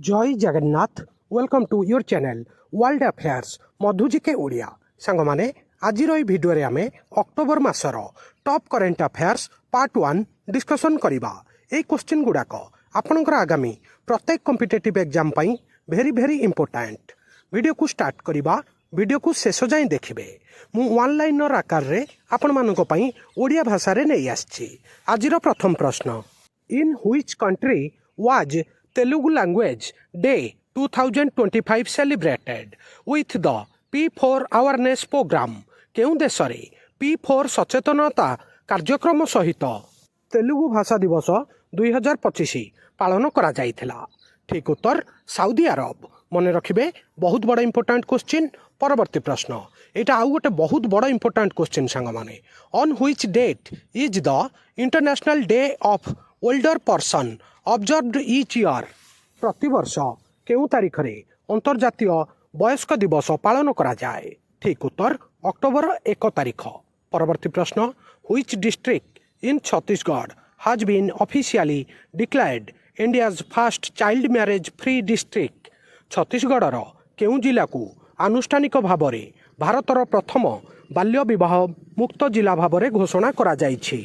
जय Jagannath welcome to your channel world affairs मधुजिके ओडिया सांग माने आज भिडियो रे आमे अक्टोबर मासर top current affairs part 1 discussion करिबा। ए क्वेश्चन गुडाक आपनकर आगामी प्रत्येक कॉम्पिटिटिव एग्जाम पई वेरी इंपोर्टेंट। वीडियो को स्टार्ट करिबा, वीडियो को शेष जाए देखिबे। मु वन लाइनर आकार रे आपण मानको पई ओडिया भाषा रे नै आछि। आजिर प्रथम प्रश्न, in which country was Telugu Language Day 2025 celebrated with the P4 awareness program? केउं देश रे P4 सचेतनता कार्यक्रम सहित तेलुगु भाषा दिवस 2025 पालन करा जाइथिला। ठीक उत्तर सऊदी अरब। मने रखिबे, बहुत बड़ा इंपोर्टेंट क्वेश्चन। परवर्ती प्रश्न, एटा आउ गोटे बहुत बड़ा इंपोर्टेंट क्वेश्चन सांग माने, on which date is the international day of older person observed each year? प्रतिवर्ष केउं तारीख रे अंतर्जातीय वयस्क दिवस पालन करा जाए? ठीक उत्तर अक्टोबर 1 तारीख। परवर्ती प्रश्न, which district in Chhattisgarh has been officially declared India's first child marriage free district? Chhattisgarh केउं जिला को आनुष्ठानिक भाव में भारतर प्रथम बाल्य विवाह मुक्त जिला भाव में घोषणा करा जाइछि?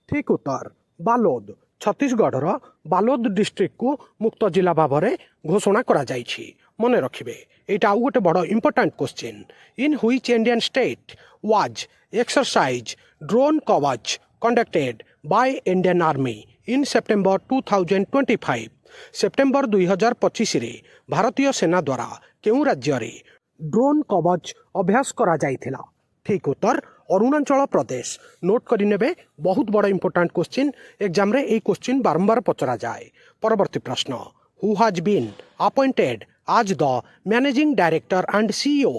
ठीक उत्तर बालोद। छत्तीसगढ़ बालोद डिस्ट्रिक्ट को मुक्त जिला भाव में घोषणा करा जाइछि। मने रखिबे, एटा आउ गोटे बड़ important question. In which Indian state was exercise drone Kavach conducted by Indian army in September 2025? September 2025 रे भारतीय सेना द्वारा केउं राज्य रे ड्रोन कवच अभ्यास करा जाइथिला? ठीक उत्तर अरुणाचल प्रदेश। नोट करि नेबे, बहुत बड़ा इंपोर्टेंट क्वेश्चन। एग्जाम रे ए क्वेश्चन बारंबार पचरा जाए। परवर्ती प्रश्न, who has been appointed as the managing director and CEO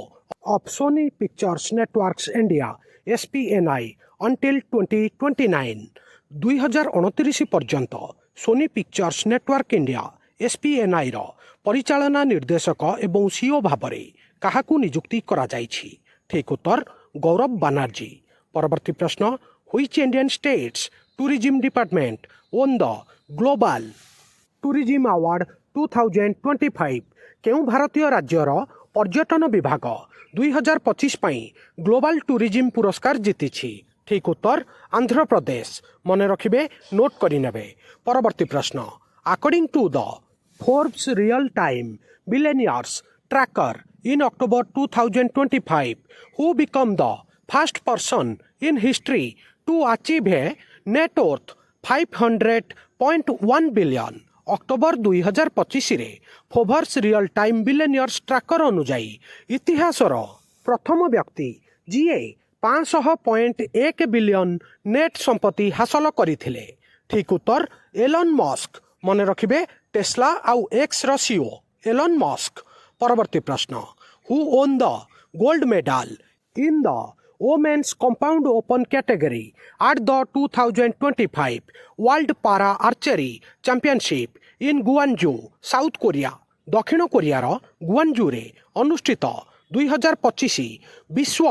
of Sony Pictures Networks India SPNI until 2029? 2029 पर्यंत Sony Pictures network India SPNI रो परिचालना निर्देशक एवं सीओ भाव में काहाकू नियुक्ति करा जाइछि? ठीक उत्तर गौरव बनर्जी। परवर्ती प्रश्न, which Indian states tourism department own the global tourism award 2025? केउं भारतीय राज्यर पर्यटन विभाग 2025 पई ग्लोबल टूरिज्म पुरस्कार जीतिछि? ठीक उत्तर आंध्र प्रदेश। मने रखिबे, नोट करि नेबे। परवर्ती प्रश्न, according to the Forbes real time billionaires tracker in October 2025, who became the first person in history to achieve a net worth 500.1 billion? October 2025 रे Forbes real time billionaires tracker अनुजाई इतिहासर प्रथम व्यक्ति जीए 500.1 बिलियन नेट संपत्ति हासिल करथिले? ठीक उत्तर Elon Musk. मने रखिबे, टेस्ला आउ एक्स रो सीईओ एलन मस्क। परवर्ती प्रश्न, who won the gold medal in the women's compound open category at the 2025 world para archery championship in Gwangju South Korea? दक्षिण कोरियार गुआंजू रे अनुष्ठित 2025 विश्व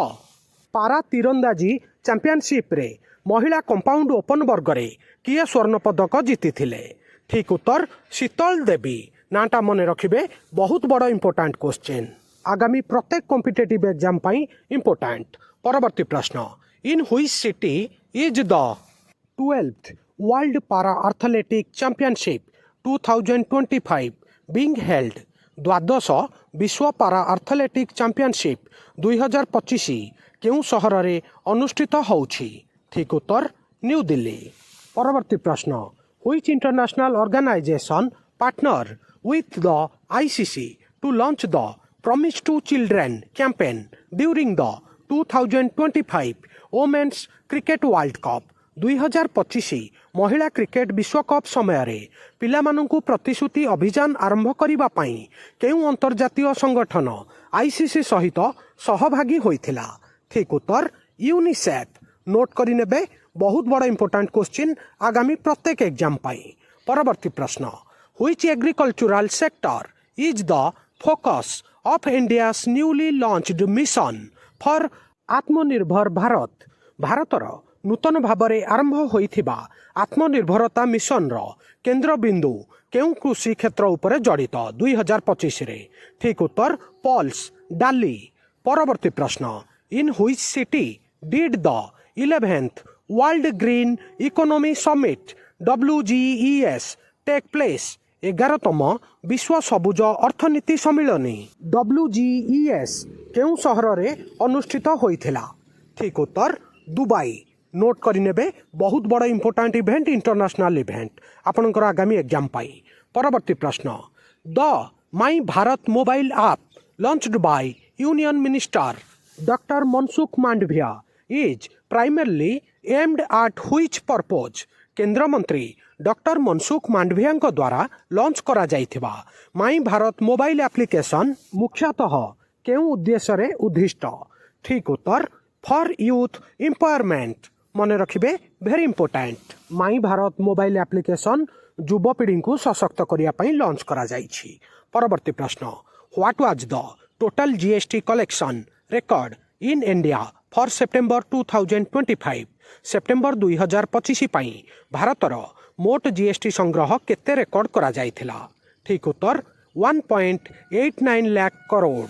पारा तीरंदाजी चैंपियनशिप रे महिला कंपाउंड ओपन वर्ग रे किए स्वर्ण पदक जीतिथिले? ठीक उत्तर शीतल देवी। नाटा मने रखिबे, बहुत बड़ा इंपोर्टेंट क्वेश्चन। आगामी प्रत्येक कॉम्पिटिटिव एग्जाम पई इंपोर्टेंट। परवर्ती प्रश्न, in which city is the 12th world पारा एथलेटिक चैंपियनशिप 2025 बीइंग हेल्ड? द्वादश विश्व पारा एथलेटिक चैंपियनशिप 2025 केउं शहर रे अनुष्ठित होउछि? ठीक उत्तर न्यू दिल्ली। परवर्ती प्रश्न, which international organization partner with the ICC to launch the Promise to Children campaign during the 2025 Women's Cricket World Cup? 2025 महिला क्रिकेट विश्वकप समय रे पिलामानंकु प्रतिश्रुति अभियान आरंभ करिबा पई केउं अंतर्जातीय संगठन आईसीसी सहित सहभागी होइथिला? ठीक उत्तर यूनिसेफ। नोट करि नेबे, बहुत बड़ा इंपोर्टेंट क्वेश्चन आगामी प्रत्येक एग्जाम पई। परवर्ती प्रश्न, which agricultural sector is the focus of India's newly launched mission for आत्मनिर्भर भारत? भारतर नूतन भाव में आरंभ होइथिबा आत्मनिर्भरता मिशन रो केंद्र बिंदु केउं कृषि क्षेत्र उपरे जड़ित 2025 रे ठीक उत्तर पल्स डाली। परवर्ती प्रश्न in which city did the 11th world green economy summit WGES take place. 11तम विश्व सबुज अर्थनीति सम्मिलनी WGES केउं सहर रे अनुष्ठित होइथिला ठीक उत्तर दुबई। नोट करिनेबे बहुत बड़ इंपोर्टेंट इवेंट इंटरनेशनल इवेंट आपनकर आगामी एग्जाम पाई। परवर्ती प्रश्न the my Bharat mobile app launched by union minister doctor Mansukh Mandaviya is primarily aimed at which purpose. केंद्र मंत्री डॉक्टर मनसुख मांडविया द्वारा लॉन्च करा जाइथिबा माई भारत मोबाइल एप्लिकेशन मुख्यतः केउं उद्देश्य रे उद्दिष्ट ठीक उत्तर फॉर यूथ एम्पावरमेंट। मन रखिबे भेरी इंपोर्टेंट माई भारत मोबाइल एप्लिकेशन युवपीढ़ी को सशक्त करिया पई लॉन्च करा जाइछि। परवर्ती प्रश्न what was the total GST collection record in India for September 2025। September 2025 पई भारतर मोट GST संग्रह केते रेकॉर्ड करा जाइथिला ठीक उत्तर 1.89 लाख करोड़।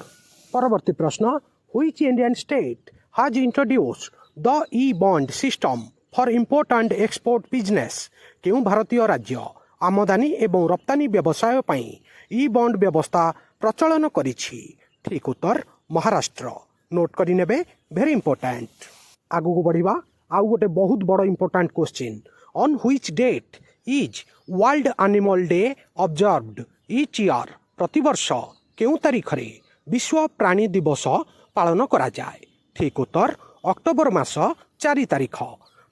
परवर्ती प्रश्न which Indian state has introduced the e-bond system for import and export business। केउं भारतीय राज्य आमदानी एवं रप्तानी व्यवसाय पई ई बॉन्ड व्यवस्था प्रचलन करिछि ठीक उत्तर महाराष्ट्र। नोट करि नेबे भेरी इंपोर्टेंट। आगु बढ़िबा आउ गोटे बहुत बड़ important question on which date is world animal day observed each year. प्रतिवर्ष केउं तारिख रे विश्व प्राणी दिवस पालन करा जाय ठीक उत्तर अक्टोबर मास 4 तारिख।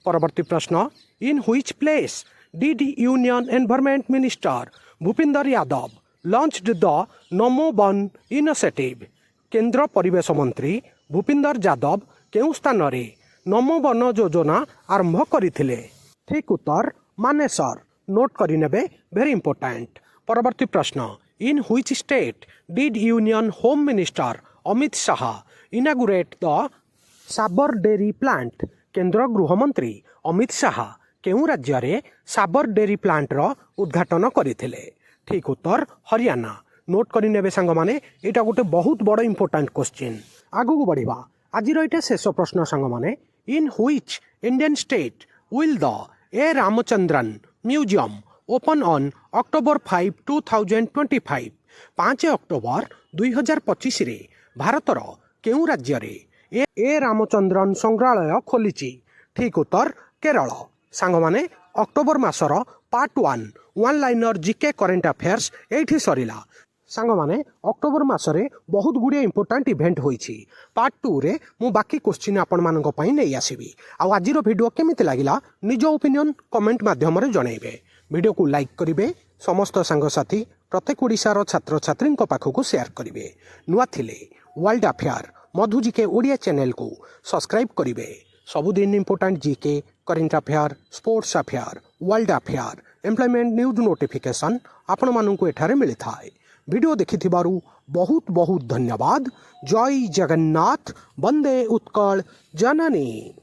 परवर्ती प्रश्न in which place did union environment minister Bhupinder Yadav launched the NaMo one initiative. केंद्र परिवेश मंत्री भूपिंदर यादव केउं स्थान रे नमो वन योजना आरंभ करथिले ठीक उत्तर मानेसर। नोट करि नेबे भेरी इंपोर्टेंट। परवर्ती प्रश्न in which state did union home minister Amit Shah inaugurate the साबर डेयरी प्लांट। केंद्र गृह मंत्री अमित शाह केउं राज्य रे साबर डेयरी प्लांट रो उद्घाटन करथिले ठीक उत्तर हरियाणा। नोट करि नेबे सांग माने एटा गोटे बहुत बड़ इंपोर्टेंट क्वेश्चन। आगु बढ़िबा आज एटा शेष प्रश्न सांग माने इन which Indian state will the A Ramachandran museum open on October 5, 2025। 5 October 2025 रे भारतर केउं राज्य रे ए रामचंद्रन संग्रहालय खोलिछि ठीक उत्तर केरल। सांग माने अक्टोबर मासर part 1 liner GK current affairs एठी सरिला। सांग माने अक्टोबर मासरे बहुत गुड़िया इंपोर्टेंट इवेंट होइछि। पार्ट 2 रे मु बाकी क्वेश्चन आपण मानक पई नै आसीबी। आ आजिर वीडियो केमिति लागिला निज ओपिनियन कमेंट माध्यम रे जणाइबे। वीडियो को लाइक करिवे समस्त सांग साथी प्रत्येक ओडिशार छात्र छात्री पाखक शेयर करिवे। नुआ थिले world affair Madhu GK Odia channel को सब्सक्राइब करिवे। सबुदिन important GK current affair sports affair world affair employment news notification आपण मानू एठारे मिली थाए। वीडियो देखिथिबारु बहुत बहुत धन्यवाद। जय जगन्नाथ वंदे उत्कल जननी।